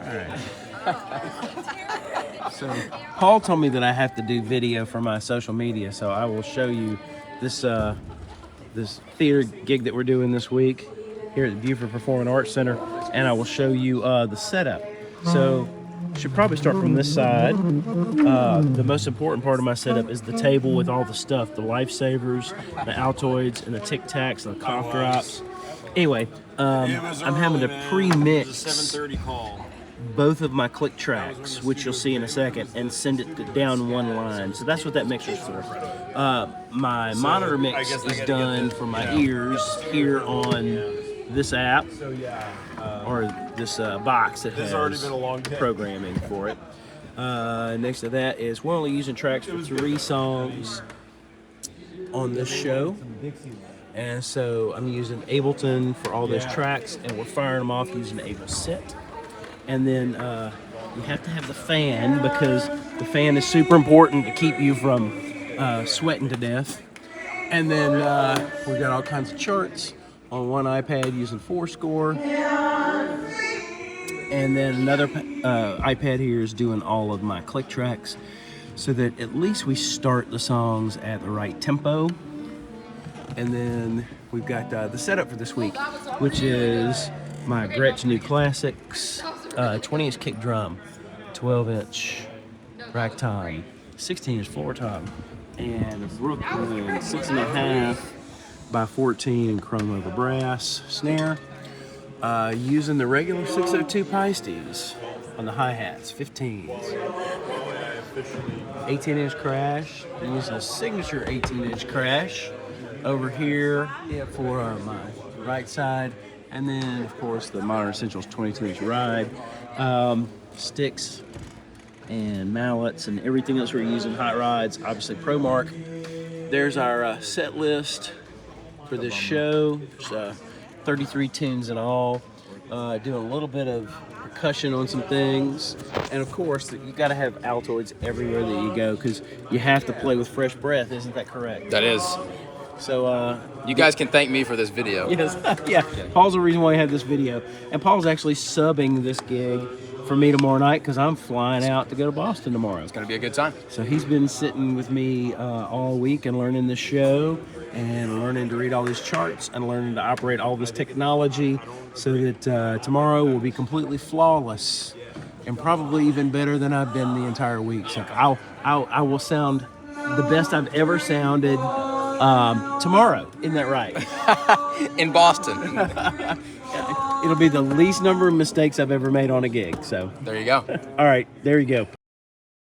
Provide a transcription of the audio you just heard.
right. So Paul told me that I have to do video for my social media, so I will show you this this theater gig that we're doing this week here at the Beaufort Performing Arts Center, and I will show you the setup. So should probably start from this side. The most important part of my setup is the table with all the stuff, the lifesavers, the Altoids, and the Tic Tacs, and the cough drops. Anyway, I'm having to pre-mix both of my click tracks, which you'll see in a second, and send it down one line. So that's what that mixer's for. My monitor mix is done for my ears here on this app, or this box that has programming for it. Next to that is we're only using tracks for 3 songs on this show. And so I'm using Ableton for all those tracks, and we're firing them off using AbleSet. And then you have to have the fan, because the fan is super important to keep you from sweating to death. And then we've got all kinds of charts on one iPad using Fourscore. And then another iPad here is doing all of my click tracks, so that at least we start the songs at the right tempo. And then we've got the setup for this week, which is my Gretsch New Classics 20-inch kick drum, 12-inch rack tom, 16-inch floor tom, and a Brooklyn 6.5 by 14 chrome over brass snare. Using the regular 602 Paistes on the hi-hats, 15s. 18-inch crash, I'm using a signature 18-inch crash over here for my right side, and then of course the Modern Essentials 22-inch ride, sticks and mallets and everything else we're using, hot rods, obviously ProMark. There's our set list for this show. There's 33 tunes in all, doing a little bit of percussion on some things, and of course you got to have Altoids everywhere that you go, because you have to play with fresh breath. Isn't that correct? That is. So you guys can thank me for this video. Yes, yeah. Paul's the reason why we have this video, and Paul's actually subbing this gig for me tomorrow night, because I'm flying out to go to Boston tomorrow. It's gonna be a good time. So he's been sitting with me all week and learning this show, and learning to read all these charts, and learning to operate all this technology, so that tomorrow will be completely flawless, and probably even better than I've been the entire week. So I will sound the best I've ever sounded tomorrow. Isn't that right? In Boston. It'll be the least number of mistakes I've ever made on a gig. So there you go. All right, there you go.